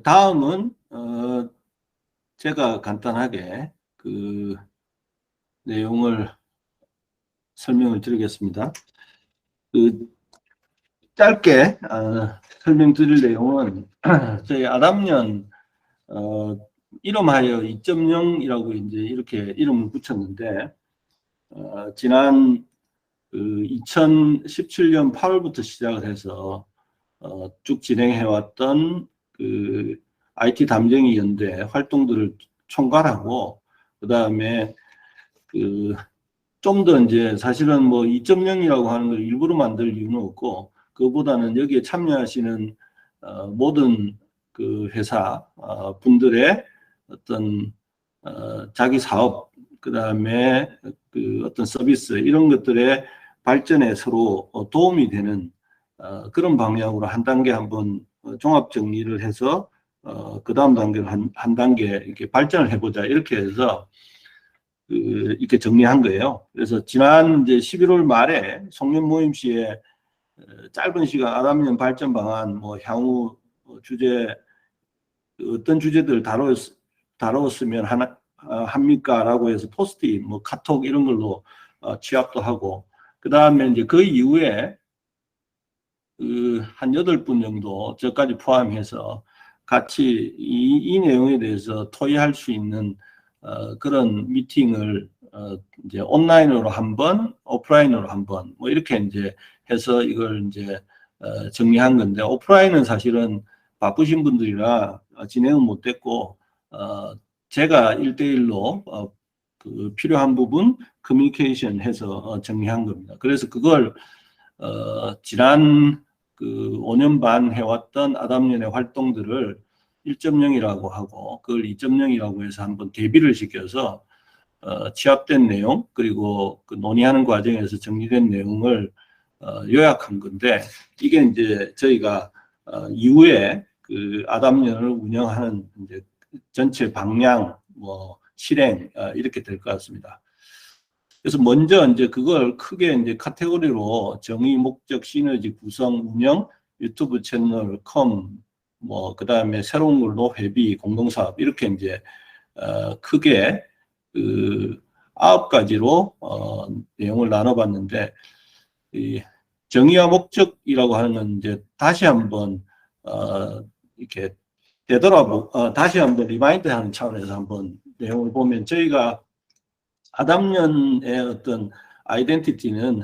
다음은 제가 간단하게 그 내용을 설명을 드리겠습니다. 그 짧게 설명드릴 내용은 저희 아담년 이름하여 2.0이라고 이제 이렇게 이름을 붙였는데 지난 2017년 8월부터 시작을 해서 쭉 진행해왔던 그 IT 담쟁이 연대 활동들을 총괄하고 그다음에 그 좀 더 이제 사실은 뭐 2.0이라고 하는 걸 일부러 만들 이유는 없고 그보다는 여기에 참여하시는 모든 그 회사 분들의 어떤 자기 사업 그다음에 그 어떤 서비스 이런 것들의 발전에 서로 도움이 되는 그런 방향으로 한 단계 한번 종합 정리를 해서 그 다음 단계로 한 단계 이렇게 발전을 해보자 이렇게 해서 이렇게 정리한 거예요. 그래서 지난 이제 11월 말에 송년 모임시에 짧은 시간 아담년 발전 방안 뭐 향후 주제 어떤 주제들 다뤘으면 합니까라고 해서 포스트잇 뭐 카톡 이런 걸로 취합도 하고 그 다음에 이제 그 이후에 한 8분 정도 저까지 포함해서 같이 이 내용에 대해서 토의할 수 있는 그런 미팅을 이제 온라인으로 한 번, 오프라인으로 한 번, 뭐 이렇게 이제 해서 이걸 이제 정리한 건데 오프라인은 사실은 바쁘신 분들이라 진행은 못됐고 제가 1대1로 그 필요한 부분 커뮤니케이션 해서 정리한 겁니다. 그래서 그걸 지난 그 5년 반 해왔던 아담년의 활동들을 1.0이라고 하고 그걸 2.0이라고 해서 한번 대비를 시켜서 취합된 내용 그리고 그 논의하는 과정에서 정리된 내용을 요약한 건데 이게 이제 저희가 이후에 그 아담년을 운영하는 이제 전체 방향 뭐 실행 이렇게 될 것 같습니다. 그래서 먼저 이제 그걸 크게 이제 카테고리로 정의, 목적, 시너지, 구성, 운영, 유튜브 채널, 뭐 그다음에 새로운 걸로 회비, 공동사업 이렇게 이제 크게 그 9가지로 내용을 나눠봤는데 이 정의와 목적이라고 하는 건 이제 다시 한번 이렇게 다시 한번 리마인드하는 차원에서 한번 내용을 보면 저희가 아담년의 어떤 아이덴티티는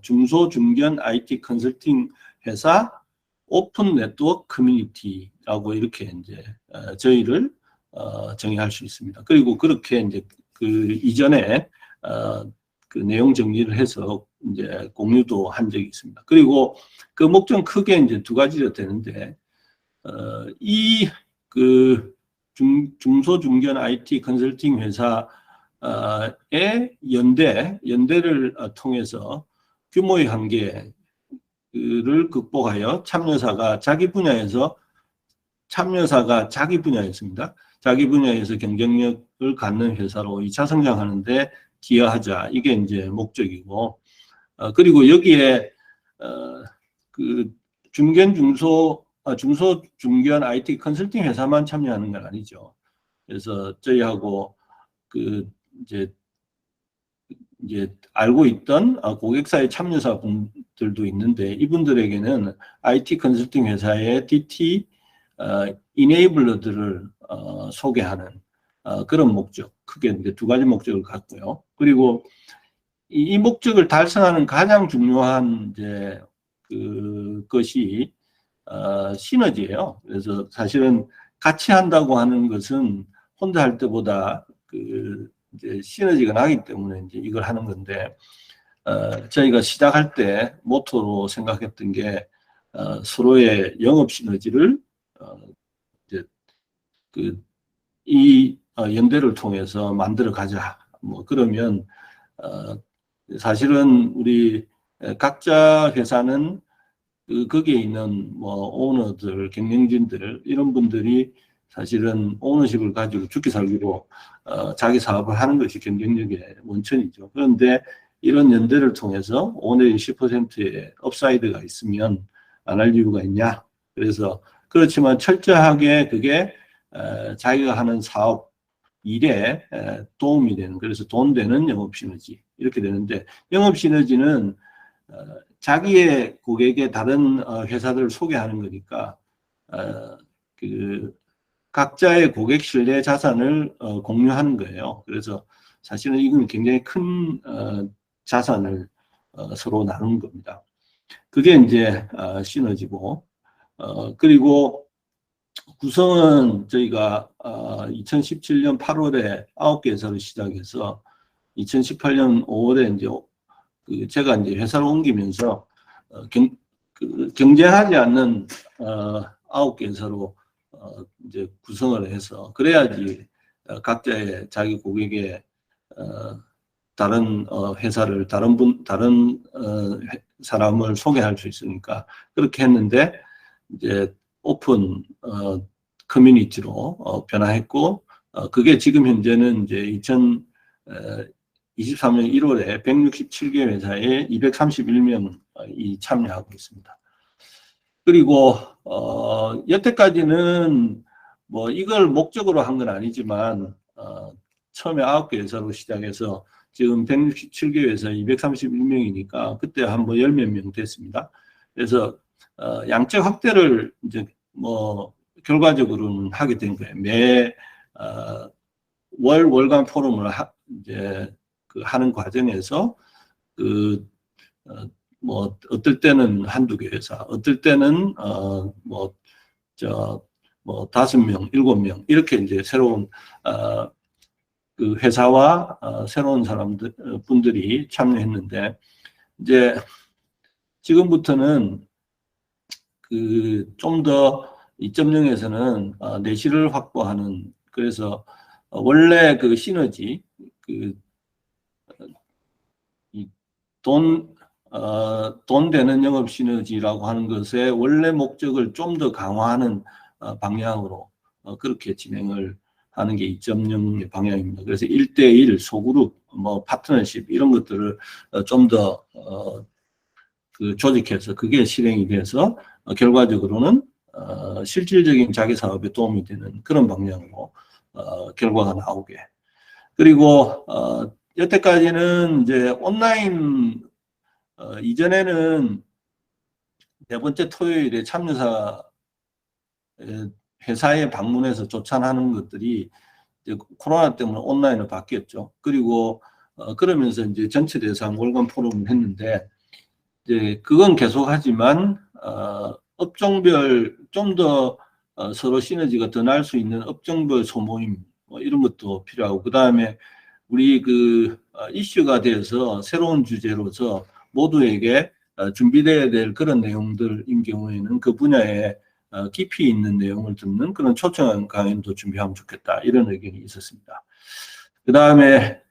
중소 중견 IT 컨설팅 회사 오픈 네트워크 커뮤니티라고 이렇게 이제 저희를 정의할 수 있습니다. 그리고 그렇게 이제 그 이전에 그 내용 정리를 해서 이제 공유도 한 적이 있습니다. 그리고 그 목적은 크게 이제 2가지가 되는데 이 그 중소 중견 IT 컨설팅 회사 의 연대를 통해서 규모의 한계를 극복하여 자기 분야에서 자기 분야에서 경쟁력을 갖는 회사로 2차 성장하는데 기여하자. 이게 이제 목적이고, 그리고 여기에 그 중소 중견 IT 컨설팅 회사만 참여하는 건 아니죠. 그래서 저희하고 그 이제 알고 있던 고객사의 참여사 분들도 있는데 이분들에게는 IT 컨설팅 회사의 DT 이네이블러들을 소개하는 그런 목적, 크게 이제 2가지 목적을 갖고요. 그리고 이 목적을 달성하는 가장 중요한 이제 그것이 시너지예요. 그래서 사실은 같이 한다고 하는 것은 혼자 할 때보다 이제 시너지가 나기 때문에 이제 이걸 하는 건데 저희가 시작할 때 모토로 생각했던 게 서로의 영업 시너지를 이제 이 연대를 통해서 만들어 가자. 뭐 그러면 사실은 우리 각자 회사는 거기에 있는 뭐 오너들, 경영진들 이런 분들이 사실은 오너십을 가지고 죽기 살기로 자기 사업을 하는 것이 경쟁력의 원천이죠. 그런데 이런 연대를 통해서 5 내지 10%의 업사이드가 있으면 안 할 이유가 있냐. 그래서 그렇지만 철저하게 그게 자기가 하는 사업 일에 도움이 되는, 그래서 돈 되는 영업 시너지 이렇게 되는데, 영업 시너지는 자기의 고객의 다른 회사들을 소개하는 거니까 그 각자의 고객 신뢰 자산을 공유하는 거예요. 그래서 사실은 이건 굉장히 큰 자산을 서로 나누는 겁니다. 그게 이제 시너지고, 그리고 구성은 저희가 2017년 8월에 9개 회사를 시작해서 2018년 5월에 이제 제가 이제 회사를 옮기면서 경쟁하지 않는 9개 회사로 이제 구성을 해서, 그래야지 각자의 자기 고객의 다른 회사를, 다른 사람을 소개할 수 있으니까 그렇게 했는데, 이제 오픈 커뮤니티로 변화했고, 그게 지금 현재는 이제 2023년 1월에 167개 회사에 231명이 참여하고 있습니다. 그리고 여태까지는 뭐 이걸 목적으로 한 건 아니지만 처음에 9개 회사로 시작해서 지금 167개 회사 231명이니까 그때 한번 10몇 명 됐습니다. 그래서 양적 확대를 이제 뭐 결과적으로는 하게 된 거예요. 매 월간 포럼을 이제 하는 과정에서 뭐 어떨 때는 한두 개 회사, 어떨 때는 뭐 5명, 7명 이렇게 이제 새로운 그 회사와 새로운 분들이 참여했는데, 이제 지금부터는 좀 더 2.0에서는 내실을 확보하는, 그래서 원래 그 시너지, 돈 되는 영업 시너지라고 하는 것의 원래 목적을 좀 더 강화하는 방향으로 그렇게 진행을 하는 게 2.0의 방향입니다. 그래서 1대1, 소그룹, 뭐 파트너십 이런 것들을 좀 더 조직해서 그게 실행이 돼서 결과적으로는 실질적인 자기 사업에 도움이 되는 그런 방향으로 결과가 나오게. 그리고 여태까지는 이제 온라인, 이전에는 네 번째 토요일에 참여사 회사에 방문해서 조찬하는 것들이 이제 코로나 때문에 온라인으로 바뀌었죠. 그리고 그러면서 이제 전체 대상 월간 포럼을 했는데, 이제 그건 계속하지만 업종별 좀 더 서로 시너지가 더 날 수 있는 업종별 소모임 뭐 이런 것도 필요하고, 그 다음에 우리 이슈가 돼서 새로운 주제로서 모두에게 준비돼야 될 그런 내용들인 경우에는 그 분야에 깊이 있는 내용을 듣는 그런 초청한 강연도 준비하면 좋겠다, 이런 의견이 있었습니다. 그 다음에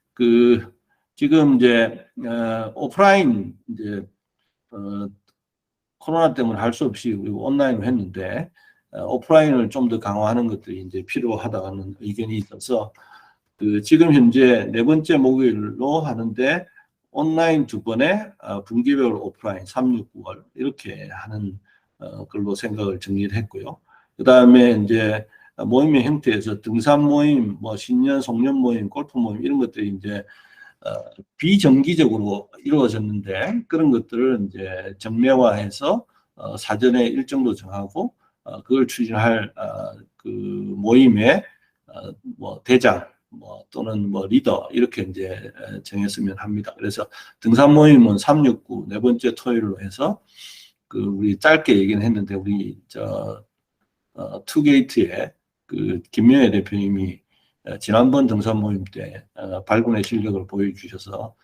지금 이제 오프라인 이제 코로나 때문에 할 수 없이 우리 온라인으로 했는데 오프라인을 좀 더 강화하는 것들이 이제 필요하다는 의견이 있어서 지금 현재 네 번째 목요일로 하는데 온라인 2번에 분기별 오프라인 3, 6, 9월 이렇게 하는 걸로 생각을 정리를 했고요. 그 다음에 이제 모임의 형태에서 등산 모임, 뭐 신년, 송년 모임, 골프 모임 이런 것들이 이제 비정기적으로 이루어졌는데, 그런 것들을 이제 정례화해서 사전에 일정도 정하고 그걸 추진할 그 모임의 뭐 대장 뭐 또는 뭐 리더 이렇게 이제 정했으면 합니다. 그래서 등산 모임은 369 네 번째 토요일로 해서 우리 짧게 얘기는 했는데, 우리 투게이트의 김명애 대표님이 지난번 등산 모임 때 발군의 실력을 보여주셔서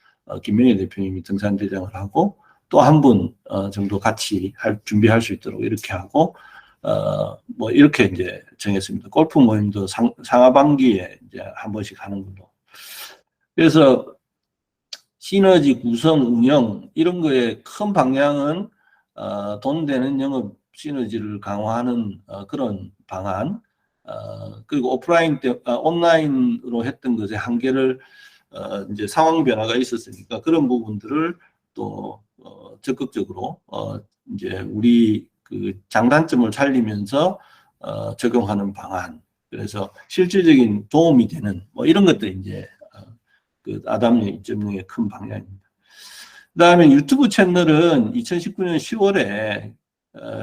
김명애 대표님이 등산 대장을 하고 또 한 분 정도 같이 준비할 수 있도록 이렇게 하고 뭐 이렇게 이제 정했습니다. 골프 모임도 상하반기에 이제 한 번씩 하는 걸로. 그래서 시너지 구성 운영 이런 거의 큰 방향은 돈 되는 영업 시너지를 강화하는 그런 방안, 그리고 온라인으로 했던 것의 한계를 이제 상황 변화가 있었으니까 그런 부분들을 또 적극적으로 이제 우리 그 장단점을 살리면서 적용하는 방안. 그래서 실질적인 도움이 되는 뭐 이런 것들이 이제 그 아담령 2.0의 큰 방향입니다. 그다음에 유튜브 채널은 2019년 10월에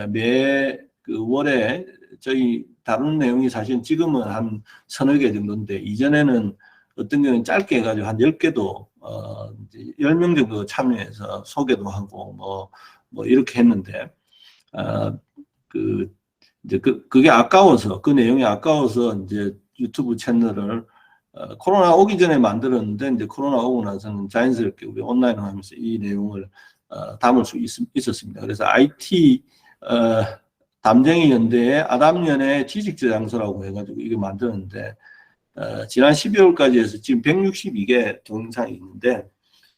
매 그 월에 저희 다루는 내용이 사실 지금은 한 서너 개 정도인데 이전에는 어떤 경우는 짧게 해가지고 한 10개도 이제 10명 정도 참여해서 소개도 하고 뭐 이렇게 했는데 그 이제 그게 아까워서 그 내용이 아까워서 이제 유튜브 채널을 코로나 오기 전에 만들었는데 이제 코로나 오고 나서는 자연스럽게 우리 온라인을 하면서 이 내용을 담을 수 있었습니다. 그래서 IT 담쟁이 연대의 아담연의 지식저장소라고 해가지고 이게 만들었는데 지난 12월까지 해서 지금 162개 동영상이 있는데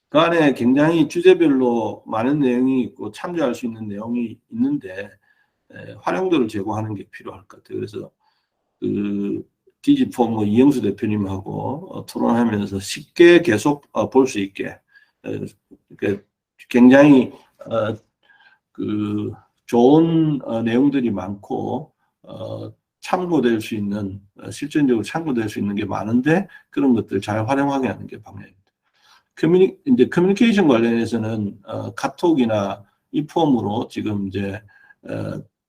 그 안에 굉장히 주제별로 많은 내용이 있고 참조할 수 있는 내용이 있는데 활용도를 제고하는 게 필요할 것 같아요. 그래서 그 디지폼 뭐 이영수 대표님하고 토론하면서 쉽게 계속 볼 수 있게 굉장히 그 좋은 내용들이 많고 참고될 수 있는 실전적으로 참고될 수 있는 게 많은데 그런 것들 잘 활용하게 하는 게 방향입니다. 이제 커뮤니케이션 관련해서는 카톡이나 이폼으로 지금 이제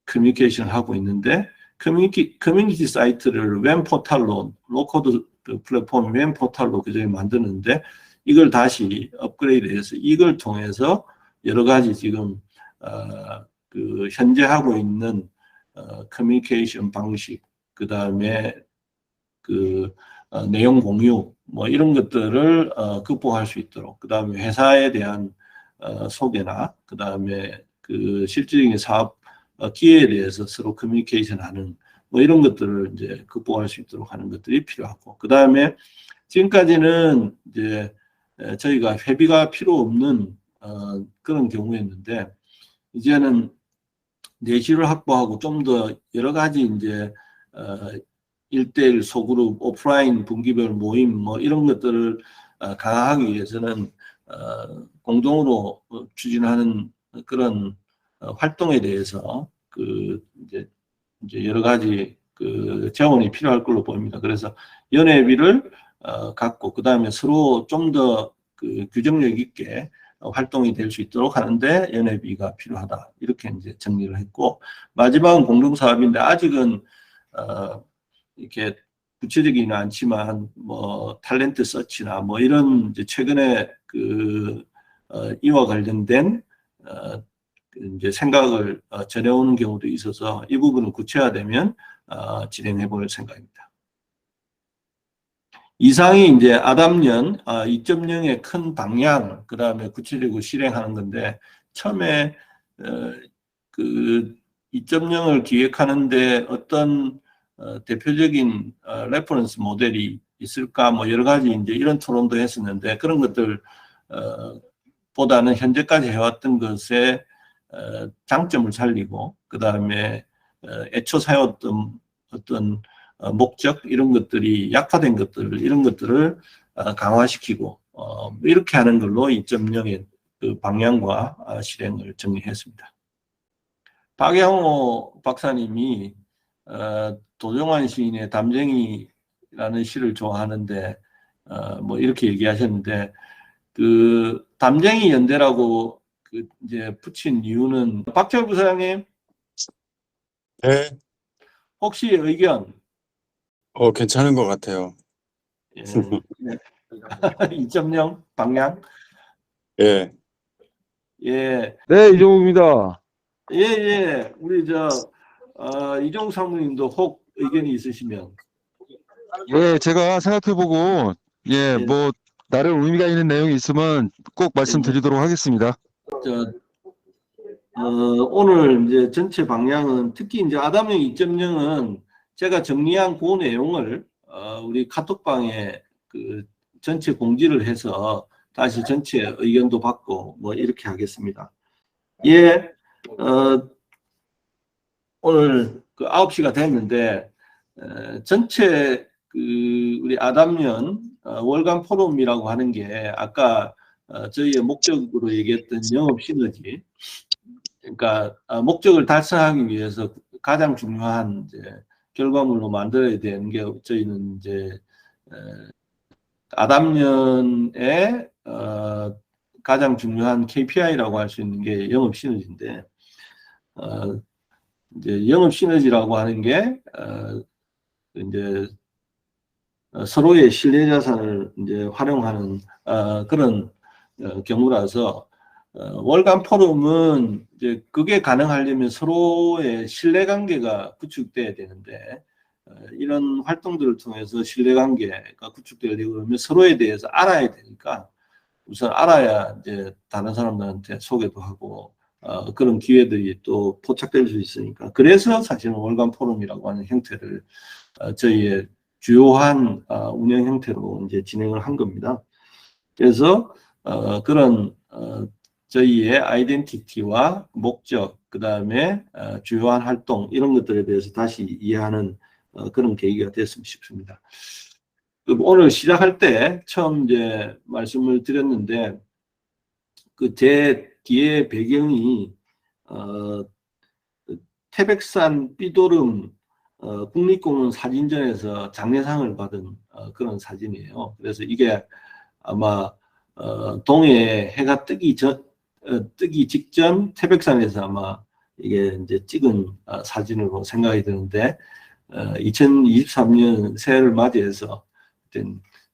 커뮤니케이션을 하고 있는데 커뮤니티 사이트를 웹 포탈로 로코드 플랫폼 웹 포탈로 그저에 만드는데 이걸 다시 업그레이드해서 이걸 통해서 여러 가지 지금 그 현재 하고 있는 커뮤니케이션 방식 그 다음에 그 내용 공유 뭐 이런 것들을 극복할 수 있도록 그 다음에 회사에 대한 소개나 그 다음에 그 실질적인 사업 기회에 대해서 서로 커뮤니케이션하는 뭐 이런 것들을 이제 극복할 수 있도록 하는 것들이 필요하고 그 다음에 지금까지는 이제 저희가 회비가 필요 없는 그런 경우였는데 이제는 내실을 확보하고 좀 더 여러 가지 이제 1대1 소그룹 오프라인 분기별 모임 뭐 이런 것들을 강화하기 위해서는 공동으로 추진하는 그런 활동에 대해서 그 이제 여러 가지 그 자원이 필요할 걸로 보입니다. 그래서 연회비를 갖고 그 다음에 서로 좀 더 그 규정력 있게 활동이 될 수 있도록 하는데 연회비가 필요하다 이렇게 이제 정리를 했고 마지막은 공동사업인데 아직은 이렇게 구체적이는 않지만 뭐 탤런트 서치나 뭐 이런 이제 최근에 그 이와 관련된 이제 생각을 전해오는 경우도 있어서 이 부분은 구체화되면 진행해 볼 생각입니다. 이상이 이제 아담년 2.0의 큰 방향, 그 다음에 구체적으로 실행하는 건데 처음에 그 2.0을 기획하는데 어떤 대표적인 레퍼런스 모델이 있을까 뭐 여러 가지 이제 이런 토론도 했었는데 그런 것들 보다는 현재까지 해왔던 것의 장점을 살리고 그 다음에 애초 세웠던 어떤 목적 이런 것들이 약화된 것들 이런 것들을 강화시키고 이렇게 하는 걸로 2.0의 그 방향과 실행을 정리했습니다. 박영호 박사님이 도종환 시인의 담쟁이라는 시를 좋아하는데 뭐 이렇게 얘기하셨는데 그 담쟁이 연대라고 그 이제 붙인 이유는 박철 부사장님 네, 혹시 의견 괜찮은 것 같아요. 예. 2.0 방향 예, 예. 네, 이종욱입니다. 예. 우리 이종 사무님도 혹 의견이 있으시면 예, 제가 생각해보고, 예. 뭐, 나름 의미가 있는 내용이 있으면 꼭 말씀드리도록 하겠습니다. 저 오늘 이제 전체 방향은 특히 이제 아담형 2.0은 제가 정리한 그 내용을 우리 카톡방에 그 전체 공지를 해서 다시 전체 의견도 받고 뭐 이렇게 하겠습니다. 예, 오늘 그 9시가 됐는데 전체 그 우리 아담년 월간 포럼이라고 하는 게 아까 저희의 목적으로 얘기했던 영업 시너지 그러니까 목적을 달성하기 위해서 가장 중요한 이제 결과물로 만들어야 되는 게 저희는 이제 아담년의 가장 중요한 KPI라고 할 수 있는 게 영업 시너지인데 이제 영업 시너지라고 하는 게 이제 서로의 신뢰 자산을 이제 활용하는 그런 경우라서 월간 포럼은 이제 그게 가능하려면 서로의 신뢰 관계가 구축돼야 되는데 이런 활동들을 통해서 신뢰 관계가 구축되려고 그러면 서로에 대해서 알아야 되니까 우선 알아야 이제 다른 사람들한테 소개도 하고 그런 기회들이 또 포착될 수 있으니까 그래서 사실은 월간 포럼이라고 하는 형태를 저희의 주요한 운영 형태로 이제 진행을 한 겁니다. 그래서 그런 저희의 아이덴티티와 목적, 그 다음에 주요한 활동 이런 것들에 대해서 다시 이해하는 그런 계기가 됐으면 싶습니다. 오늘 시작할 때 처음 이제 말씀을 드렸는데 그 제 뒤에 배경이 태백산 삐도름 국립공원 사진전에서 장려상을 받은 그런 사진이에요. 그래서 이게 아마 동해 해가 뜨기 직전 태백산에서 아마 이게 이제 찍은 사진으로 생각이 드는데 2023년 새해를 맞이해서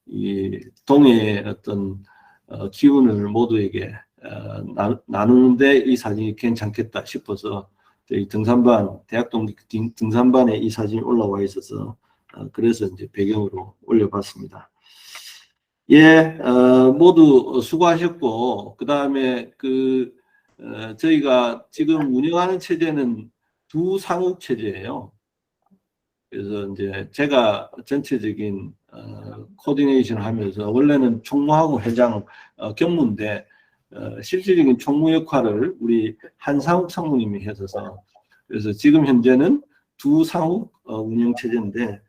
이 동해의 어떤 기운을 모두에게 나누는데 이 사진이 괜찮겠다 싶어서 저희 등산반 대학 동기 등산반에 이 사진이 올라와 있어서 그래서 이제 배경으로 올려봤습니다. 예, 모두 수고하셨고 그 다음에 저희가 지금 운영하는 체제는 두 상욱 체제예요. 그래서 이제 제가 전체적인 코디네이션 하면서 원래는 총무하고 회장 경무인데 실질적인 총무 역할을 우리 한상욱 상무님이 하셔서 그래서 지금 현재는 두 상욱 운영 체제인데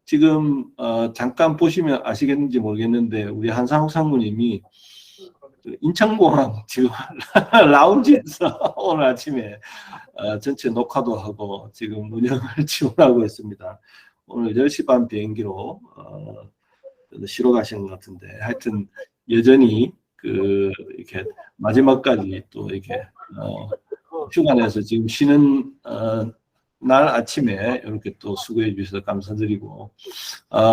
지금 잠깐 보시면 아시겠는지 모르겠는데 우리 한상욱 상무님이 인천공항 지금 라운지에서 오늘 아침에 전체 녹화도 하고 지금 운영을 지원하고 있습니다. 오늘 10시 반 비행기로 쉬러 가시는 것 같은데 하여튼 여전히 이렇게 마지막까지 또 이렇게 휴가 내서 지금 쉬는 날 아침에 이렇게 또 수고해 주셔서 감사드리고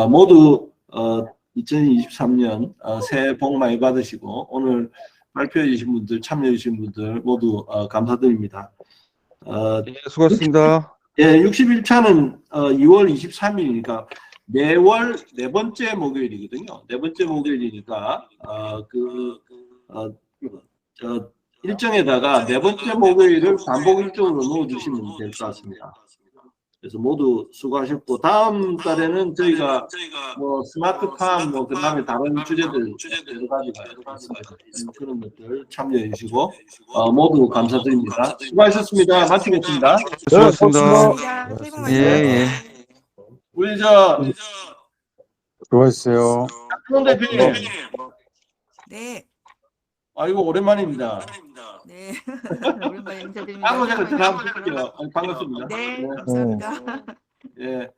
모두 2023년 새해 복 많이 받으시고 오늘 발표해 주신 분들 참여해 주신 분들 모두 감사드립니다. 예, 수고하셨습니다. 예, 61차는 2월 23일이니까 매월 네 번째 목요일이거든요. 네 번째 목요일이니까 일정에다가 네 번째 목요일을 반복 일정으로 넣어주시면 될 것 같습니다. 그래서 모두 수고하셨고 다음 달에는 저희가 뭐 스마트팜 뭐 그다음에 다른 주제들 여러 가지가 있습니다. 그런 것들 참여해 주시고 모두 감사드립니다. 수고하셨습니다. 마치겠습니다. 수고하셨습니다. 새해 복 예, 많이 예. 받으세요. 우리 저 수고하셨어요. 박홍 대표님, 네, 아이고 오랜만입니다. 네. 오랜만에 인사드립니다. 바로 제가 새해 복 전화 많이 한번 드릴게요. 반갑습니다. 네, 네. 감사합니다. 예.